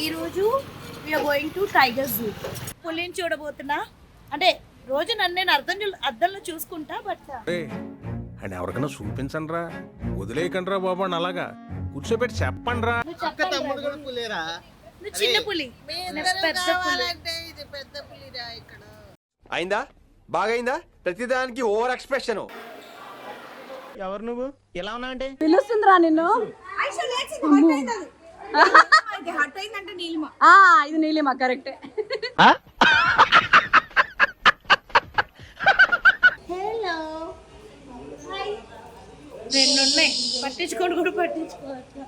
ఈరోజు we are going to tiger zoo. పులిని చూడబోతున్నా. అంటే రోజు నన్ను నేను అద్దంలో చూసుకుంటా. బట్ అండ్ ఎవరికైనా చూపించండి రా, వదిలేయకండి రా బాబు అని అలాగా కూర్చోబెట్టి చెప్పండి రా. చిన్న పులి, పెద్ద పులి. అయిందా? బాగైందా? ప్రతిదానికి ఓవర్ ఎక్స్ప్రెషన్. ఎవరు నువ్వు ఎలా ఉన్నావంటే పిలుస్తుందిరా నిన్ను. ఇది నీలిమ కరెక్టే. హలో, రెండు ఉన్నాయి, పట్టించుకోండి కూడా పట్టించుకోవట్లా.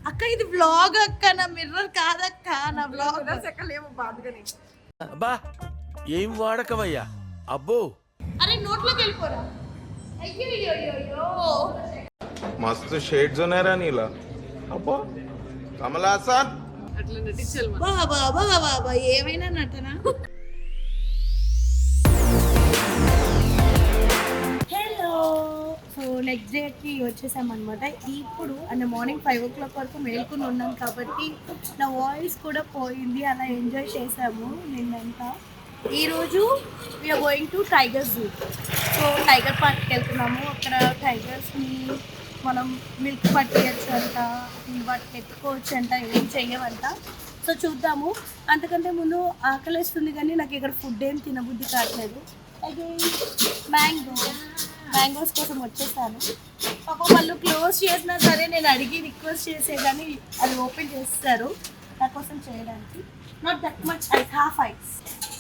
అక్క ఇది వ్లాగ్ అక్క, నా మిర్రర్ కాదక్క, నా వ్లాగ్. అబ్బా ఏం వాడకవయ్యా అబ్బో. అరే నోట్లోకి వెళ్ళిపోరా. అయ్యో मस्त शेड्स ఉన్నాయరా నీలా. అబ్బో కమల్ హాసన్ బాబా బాబా బాబా, ఏమైనా నటన. హలో, సో నెక్స్ట్ డేకి వచ్చేసామన్నమాట. ఇప్పుడు అంటే మార్నింగ్ 5 o'clock వరకు మేల్కొని ఉన్నాం కాబట్టి నా వాయిస్ కూడా పోయింది. అలా ఎంజాయ్ చేసాము నిన్నంతా. ఈరోజు we are going to tiger zoo. So tiger పార్క్కి వెళ్తున్నాము. అక్కడ టైగర్స్ని మనం మిల్క్ పట్టేయచ్చు అంట, వాటికి ఎత్తుకోవచ్చు అంట, ఏం చెయ్యవంట. సో చూద్దాము. అంతకంటే ముందు ఆకలిస్తుంది కానీ నాకు ఇక్కడ ఫుడ్ ఏం తినబుద్ధి కావట్లేదు. అయితే మ్యాంగోస్ కోసం వచ్చేసాను. పాప వాళ్ళు క్లోజ్ చేసినా సరే నేను అడిగి రిక్వెస్ట్ చేసే కానీ అది ఓపెన్ చేస్తారు నా కోసం చేయడానికి. Not that much ice, half ice.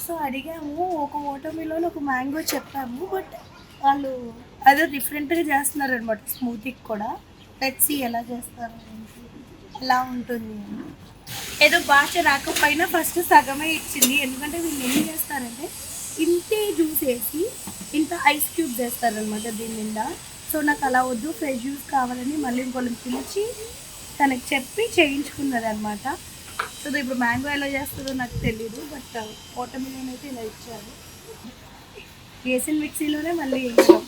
So అడిగాము, ఒక వాటర్మిలోన్ ఒక మ్యాంగో చెప్పాము. బట్ వాళ్ళు అదే డిఫరెంట్గా చేస్తున్నారు అనమాట. స్మూతీకి కూడా లెట్స్ ఎలా చేస్తారు, ఎలా ఉంటుంది. ఏదో భాష రాకపోయినా ఫస్ట్ సగమే ఇచ్చింది. ఎందుకంటే వీళ్ళు ఏం చేస్తారంటే ఇంతే జ్యూస్ వేసి ఇంత ఐస్ క్యూబ్స్ వేస్తారనమాట దీని నిండా. సో నాకు అలా వద్దు, ఫ్రెష్ జ్యూస్ కావాలని మళ్ళీ ఇంకొకరిని పిలిచి తనకి చెప్పి చేయించుకున్నది అనమాట. సో ఇప్పుడు మ్యాంగో ఎలా చేస్తుందో నాకు తెలీదు. బట్ వాటర్మిలన్ అయితే ఇలా ఇచ్చారు. వేసిన మిక్సీలోనే మళ్ళీ వేసాం.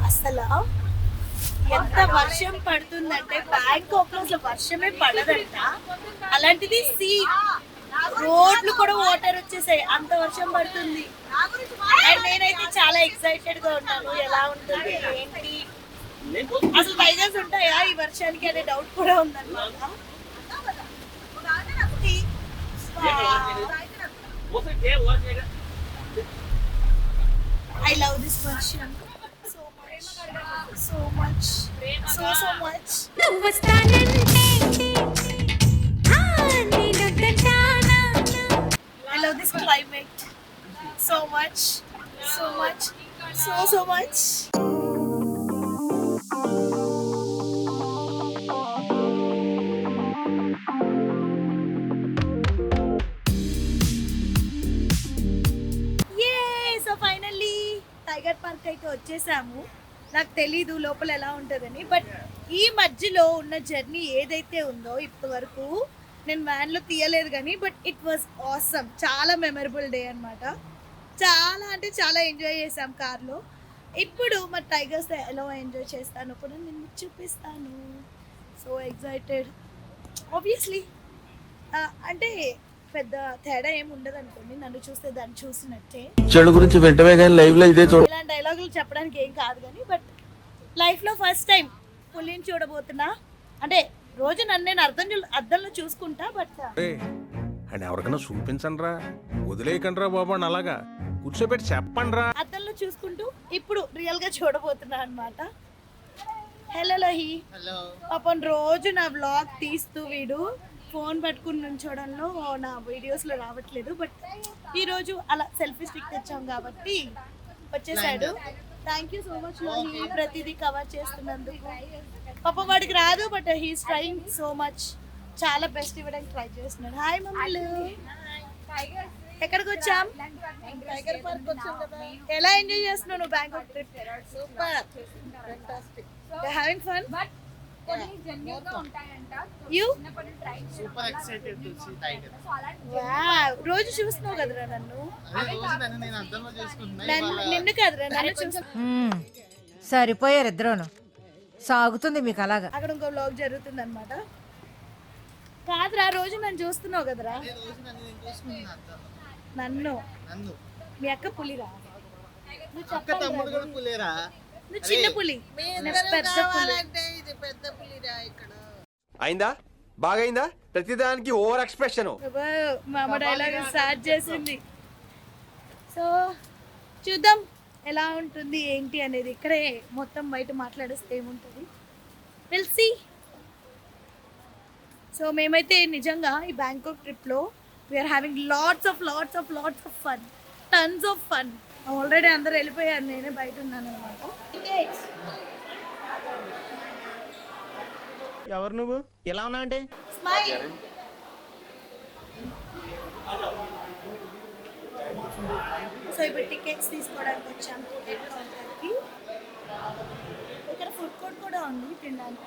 అసలు ఎంత వర్షం పడుతుందంటే బ్యాంకాక్ లో అసలు వర్షమే పడదంట. అలాంటిది రోడ్లు కూడా వాటర్ వచ్చేసాయి, అంత వర్షం పడుతుంది. అండ్ నేనైతే చాలా ఎక్సైటెడ్ గా ఉన్నాను. ఎలా ఉంటుంది ఏంటి, అసలు టైగర్స్ ఉంటాయా ఈ వర్షానికి అనే డౌట్ కూడా ఉందన్నమాట. I love this version so much. I love this climate so much. So finally tiger park అయితే వచ్చేసాము. నాకు తెలీదు లోపల ఎలా ఉంటుందని. బట్ ఈ మధ్యలో ఉన్న జర్నీ ఏదైతే ఉందో ఇప్పటి వరకు నేను వ్యాన్లో తీయలేదు కానీ బట్ ఇట్ వాజ్ ఆసమ్. చాలా మెమరబుల్ డే అనమాట. చాలా అంటే చాలా ఎంజాయ్ చేసాం కార్లో. ఇప్పుడు మా టైగర్స్ ఎలా ఎంజాయ్ చేస్తాను కూడా నేను చూపిస్తాను. So excited. ఆబ్వియస్లీ అంటే పెద్ద తేడా ఏమి ఉండదు అనుకోండి, నన్ను చూస్తే దాన్ని చూసినట్టే. చెడు గురించి వెంటనే కానీ లైవ్ లో ఇదే చూడ. ఇలాంటి డైలాగులు చెప్పడానికి ఏం కాదు కానీ బట్ లైఫ్లో ఫస్ట్ టైం పులిని చూడబోతున్నా. అంటే రోజు నన్ను నేను అద్దంలో చూసుకుంటా. బట్ అండ్ ఎవరికైనా చూపించండి రా, వదిలేయకండి రా బాబు అని అలాగా కూర్చోబెట్టి చెప్పండి రా. అద్దంలో చూసుకుంటూ ఇప్పుడు రియల్ గా చూడబోతున్నా అనమాట. హలో లోహి. పాపం రోజు నా వ్లాగ్ తీస్తూ వీడు ఫోన్ పట్టుకుని నుంచోడంలో నా వీడియోస్లో రావట్లేదు. బట్ ఈరోజు అలా సెల్ఫీ స్టిక్ తెచ్చాం కాబట్టి వచ్చేసాడు. Thank you so much Lohi, ప్రతిదీ కవర్ చేస్తున్నందుకు. పాపం వాడికి రాదు but he's trying so much. చాలా బెస్ట్ ఇవ్వడానికి ట్రై చేస్తున్నాడు. హాయ్ మమ్మీలు, ఎక్కడికి వచ్చాం? టైగర్ పార్క్ వచ్చాం కదా. ఎలా ఎంజాయ్ చేస్తున్నావు నువ్వు Bangkok trip? Super, fantastic. Having fun? You super excited to see tiger. రోజు చూస్తున్నావు కదరా నన్ను. నేను అర్థంలో చేసుకుంటున్నా. నిన్ను కదరా నన్ను చూస్తున్నా. సరిపోయారు ఇద్దరును. సాగుతుంది మీకు అలాగా. అక్కడ ఇంకో వ్లాగ్ జరుగుతుంది అనమాట. కాదురా రోజు నన్ను చూస్తున్నావు కదరా. నన్ను మీ అక్క పులిరా. నువ్వు చెప్పాలి తమ్ముడు కదా. కూడా పులేరా? నువ్వు చిన్న పులి, నేను పెద్ద పులి. అయిందా బాగైందా ప్రతిదానికి ఓవర్ ఎక్స్ప్రెషన్. అబ్బా, మా అమ్మ డైలాగ్ స్టార్ట్ చేసింది. సో చూద్దాం ఎలా ఉంటుంది ఏంటి అనేది. ఇక్కడే మొత్తం బయట మాట్లాడేస్తే ఏముంటుంది, విల్ సీ. సో మేమైతే నిజంగా ఈ బ్యాంకాక్ ట్రిప్లో we are having lots of fun, tons of fun. Already అందరు వెళ్ళిపోయారు, నేనే బయట ఉన్నాను అనమాట. ఎవరు నువ్వు? ఎలా ఉన్నావంటే? స్మైల్. సో ఇప్పుడు టికెట్స్ తీసుకోవడానికి వచ్చాము టికెట్ కౌంటర్కి. ఇక్కడ ఫుడ్ కోర్ట్ కూడా ఉంది తినడానికి.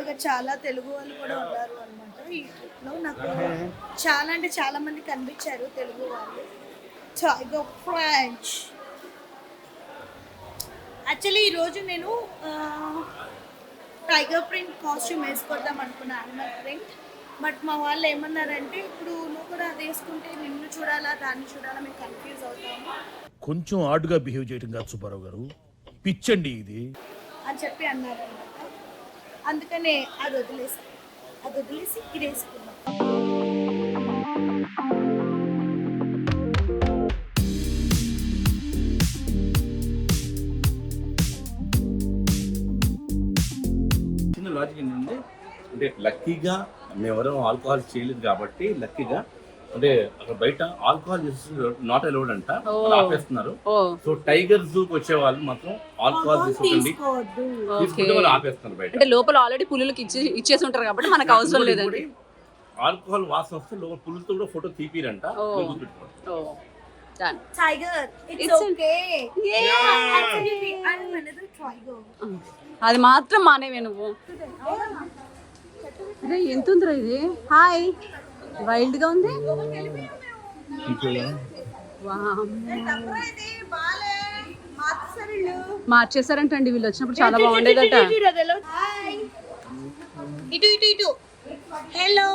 ఇక చాలా తెలుగు వాళ్ళు కూడా ఉన్నారు అనమాట ఈ ట్రిప్లో. నాకు చాలా అంటే చాలా మంది కనిపించారు తెలుగు వాళ్ళు. Tiger French. యాక్చువల్లీ ఈరోజు నేను టైగర్ ప్రింట్ కాస్ట్యూమ్ వేసుకొద్దాం అనుకున్నా, యానిమల్ ప్రింట్. బట్ మా వాళ్ళు ఏమన్నారంటే ఇప్పుడు నువ్వు కూడా అది వేసుకుంటే నిన్ను చూడాలా దాన్ని చూడాలా మేము కన్ఫ్యూజ్ అవుతాము కొంచెం ఆడుగా బిహేవ్ చేయడం కాదు సుబ్బారావు గారు, పిచ్చండి ఇది అని చెప్పి అన్నారు అనమాట. అందుకనే అది వదిలేసి ఇది వేసుకున్నాం. చిన్న లాజిక్ ఏంటంటే, అంటే లక్కీగా మేమెవరూ ఆల్కహాల్ చేయలేదు కాబట్టి లక్కీగా అంటే అక్కడ బయట ఆల్కహాల్ నాట్ అలౌడ్ అంట, ఆపేస్తున్నారు. సో టైగర్ జూకి వచ్చే వాళ్ళు మాత్రం ఆల్కహాల్ తీసుకోకండి, తీసుకుంటే వాళ్ళు ఆపేస్తున్నారు బయట. అంటే లోపల ఆల్రెడీ పులులకి ఇచ్చేసి ఉంటారు కాబట్టి మనకు అవసరం లేదండి. ఆల్కహాల్ వాసన వస్తే లోపల పులులతో కూడా ఫోటో తీపిరంట. Tiger it's okay. Actually I am another tiger. అది మాత్రం మానేవే నువ్వు. అరే ఎంత ఉందిరా ఇది. హాయ్, వైల్డ్ గా ఉంది. మార్చేసారంటండి వీళ్ళు వచ్చినప్పుడు చాలా బాగుండేదట. ఇటు హలో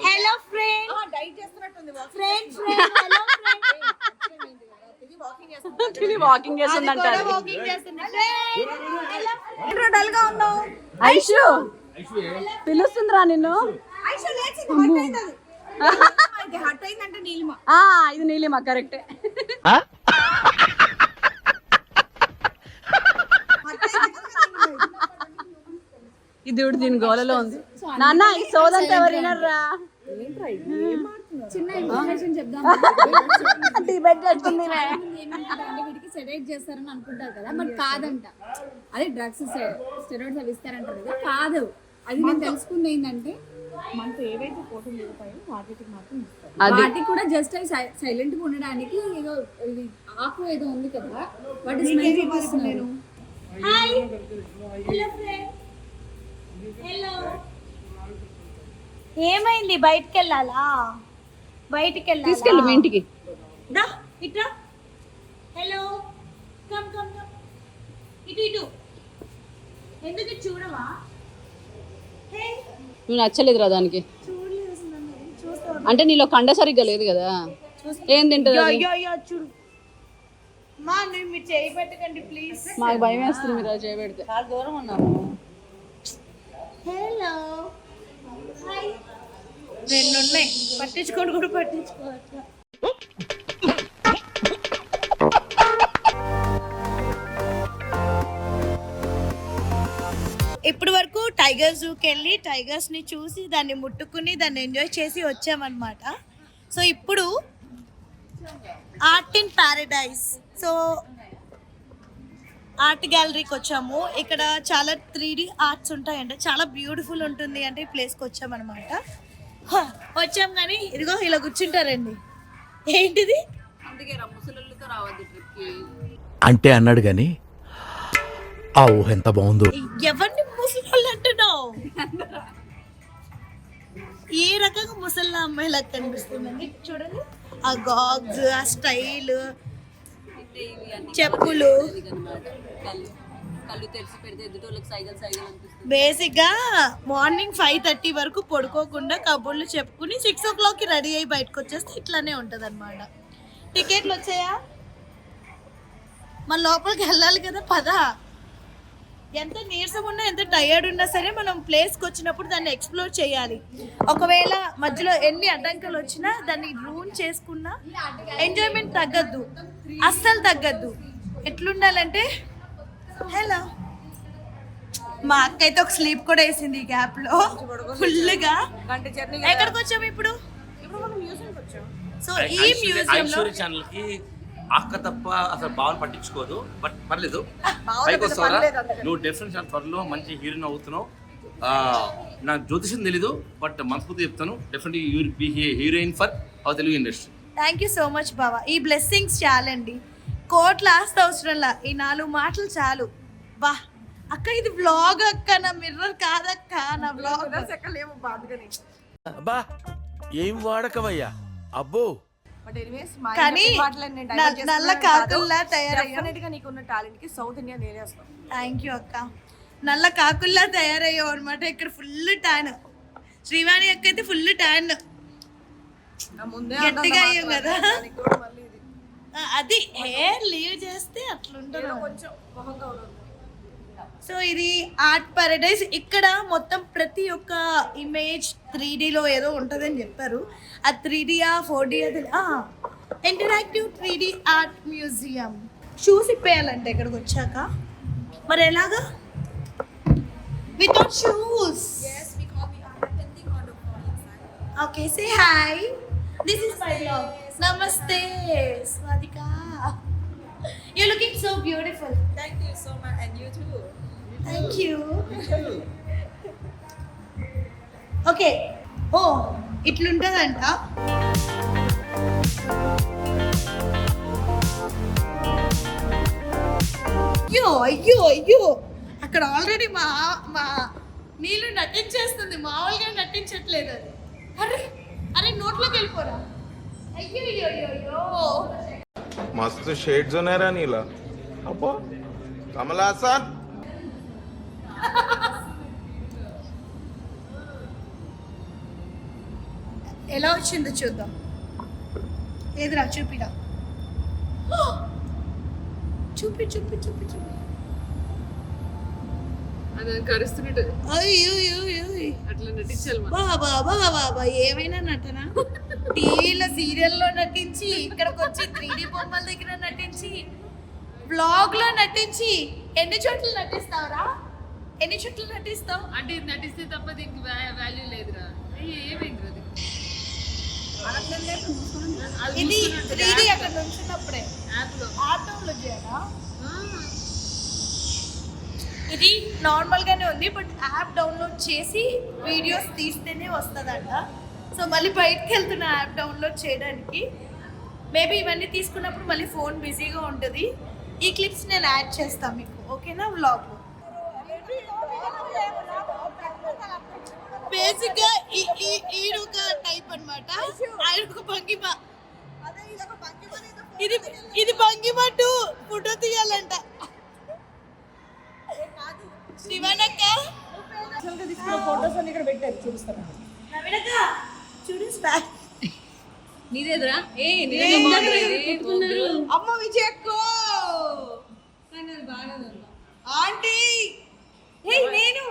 హలో ఫ్రెండ్. వాకింగ్ చేస్తుందంట. డల్ గా ఉన్నావు ఐషు, పిలుస్తుందిరా నిన్ను. ఇది నీలిమ కరెక్టే. ఇది దీని గోలలో ఉంది. నాన్న ఈ సోదంతా ఎవరు వినర్రా? చిన్న ఇన్ఫర్మేషన్ చెప్దాం. వీటికి సెడేట్ చేస్తారని అనుకుంటారు కదా, బట్ కాదంట. అదే డ్రగ్స్ స్టెరాయిడ్స్ అవి ఇస్తారంటారు కదా, కాదు. అది నేను తెలుసుకుంది ఏంటంటే మనతో ఏవైతే ఫోటోలు దిగుతాయో వాటికి మాత్రం ఇస్తారు. వాటికి కూడా జస్ట్ అవి సైలెంట్ గా ఉండడానికి ఏదో ఇది ఆకు ఏదో ఉంది కదా, వాటి స్మెల్ చూపిస్తున్నారు. Hi hello friend. హలో ఏమైంది? బయటికి వెళ్ళాలా? తీసుకెళ్ళు మీ ఇంటికి. దా ఇట్రా. హలో కమ్ ఇటు ఎందుకు చూడవా? నువ్వు నచ్చలేదురా దానికి. అంటే నీలో కండ సరిగ్గా లేదు కదా. ఏం తింటుంది? చూడు మా మీరు చేయి పెట్టకండి ప్లీజ్. మాకు భయం వేస్తుంది మీరు అది చేయబెడితే. చాలా దూరం ఉన్నాము. Hello hi. రెండు ఉన్నాయి, పట్టించుకోండి కూడా పట్టించుకోవచ్చు. ఇప్పటి వరకు టైగర్ జూకి వెళ్ళి టైగర్స్ని చూసి దాన్ని ముట్టుకుని దాన్ని ఎంజాయ్ చేసి వచ్చామన్నమాట. సో ఇప్పుడు art in paradise, so art గ్యాలరీకి వచ్చాము. ఇక్కడ చాలా 3D ఆర్ట్స్ ఉంటాయంటే చాలా బ్యూటిఫుల్ ఉంటుంది అంటే ఈ ప్లేస్కి వచ్చామన్నమాట. వచ్చాం కానీ ఇదిగో ఇలా కూర్చుంటారండి. ఏంటిది? అందుకే ముసలితో రావద్దు ట్రిప్కి. అంటే అన్నాడు గాని ఆ ఊహ ఎంత బాగుందో. ఎవరిని ముసలి అంటున్నావు? ఏ రకంగా ముసలి అమ్మాయిలకు కనిపిస్తుందండి చూడండి. ఆ గాగ్స్, ఆ స్టైల్, చెప్పులు. కళ్ళు తెరిచి పెడితే ఎదుటోళ్ళకి సైగలు సైగలు అనిపిస్తుంది. బేసిక్ గా మార్నింగ్ 5:30 వరకు పడుకోకుండా కబుర్లు చెప్పుకుని 6 o'clock రెడీ అయ్యి బయటకు వచ్చేస్తే ఇట్లానే ఉంటది అనమాట. టికెట్లు వచ్చాయా? మన లోపలికి వెళ్ళాలి కదా, పద. ఎంత నీరసం ఉన్నా ఎంత టైర్డ్ ఉన్నా సరే మనం ప్లేస్కి వచ్చినప్పుడు దాన్ని ఎక్స్ప్లోర్ చేయాలి. ఒకవేళ మధ్యలో ఎన్ని అడ్డంకులు వచ్చినా దాన్ని రూన్ చేసుకున్నా ఎంజాయ్మెంట్ తగ్గద్దు, అస్సలు తగ్గద్దు. ఎట్లుండాలంటే హలో, మా అక్క అయితే ఒక స్లీప్ కూడా వేసింది ఈ గ్యాప్ లో ఫుల్గా. ఎక్కడికి వచ్చాము ఇప్పుడు? సో ఈ మ్యూజియం లో ఛానల్ కి అక్క తప్ప అసలు భావన పట్టించుకోదు. బట్ పర్లేదు, పైకి వస్తావరా నువ్వు డెఫినెట్ త్వరలో మంచి హీరోయిన్ అవుతున్నావు. నాకు జ్యోతిషం తెలీదు, బట్ మనస్ఫూర్తి చెప్తాను, definitely you will be heroine for our Telugu industry. Thank you so much బాబా. ఈ బ్లెస్సింగ్స్ చాలండి, కోట్ల ఆస్తి అవసరంలా, ఈ 4 మాటలు చాలు. బా అక్క, ఇది వ్లాగ్ అక్క, నా మిర్రర్ కాదక్క, నా వ్లాగ్. అబ్బా ఏం వాడకవయ్యా అబ్బో. కానీ నల్ల కాకుల్లా తయారయ్యా. థ్యాంక్ యూ అక్క. నల్ల కాకుల్లా తయారయ్యావు అనమాట. ఇక్కడ ఫుల్ ట్యాన్. శ్రీవాణి అక్క అయితే ఫుల్ ట్యాన్, గట్టిగా అయ్యాం కదా. అది హెయిర్ లీవ్ చేస్తే అట్లుంటుంది. సో ఇది ఆర్ట్ పారడైజ్. ఇక్కడ మొత్తం ప్రతి ఒక్క ఇమేజ్ 3Dలో ఏదో ఉంటుందని చెప్పారు. ఆ 3Dయా 4D అది interactive 3D art museum. Shoes ఇప్పేయాలంటే ఇక్కడికి వచ్చాక. మరి ఎలాగా? Without shoes. Okay, say hi. This is my blog. నమస్తే Swathika. You're looking so beautiful. Thank you so much, and you too. Thank you. Okay, ఓ ఇట్లుంటుందంట. అయ్యో అయ్యో అయ్యో, అక్కడ ఆల్రెడీ మా నీళ్ళు నటించేస్తుంది, మామూలుగా నటించట్లేదు అది. అరే అరే, నోట్లోకి వెళ్ళిపోరా. అయ్యో అయ్యో అయ్యో. मस्त शेड्स ఉన్నాయి రా నీలా. అబ్బో కమల్ హాసన్. ఎలా వచ్చిందో చూద్దాం. ఏదిరా చూపిరా. చూపి చూపి చూపి చూపి. బాబా బాబా బాబా, ఏమైనా నటన. టీవీలో సీరియల్లో నటించి, ఇక్కడికి వచ్చి 3D బొమ్మల దగ్గర నటించి, బ్లాగ్ లో నటించి, ఎన్ని చోట్ల నటిస్తావురా? ఎన్ని చోట్ల నటిస్తావు? అంటే నటిస్తే తప్ప దీనికి వాల్యూ లేదురా. ఏమైంది ఇది 3D అక్కడ నుంచున్నప్పుడే యాప్లో చేయాలా? ఇది నార్మల్గానే ఉంది, బట్ యాప్ డౌన్లోడ్ చేసి వీడియోస్ తీస్తేనే వస్తుందంట. సో మళ్ళీ బయటకు వెళ్తున్న యాప్ డౌన్లోడ్ చేయడానికి. మేబీ ఇవన్నీ తీసుకున్నప్పుడు మళ్ళీ ఫోన్ బిజీగా ఉంటుంది. ఈ క్లిప్స్ నేను యాడ్ చేస్తాను మీకు, ఓకేనా? వ్లాగ్లో బేసిక్గా ఈయన ఒక టైప్ అనమాట, ఆయన ఒక భంగిమ. ఇది భంగిమ 2 ఫోటో తీయాలంట. శివనక్క ఫోటోస్ అన్ని ఇక్కడ పెట్టారు, చూపిస్తాను. నవీనక్క చూడు, స్పాక్ నీదేదరా? అమ్మ విజయక్కో ఆంటీ. హే నేను,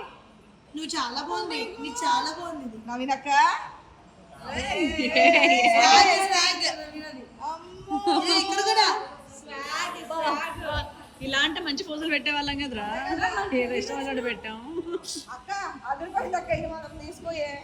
నువ్వు చాలా బాగుంది, నీకు చాలా బాగుంది నవీనక్క. ఇక్కడ కూడా ఇలాంటి మంచి పోజులు పెట్టే వాళ్ళం కదరా, ఏ రెస్టారెంట్ పెట్టాం. అక్క అదర్ తీసుకోయే.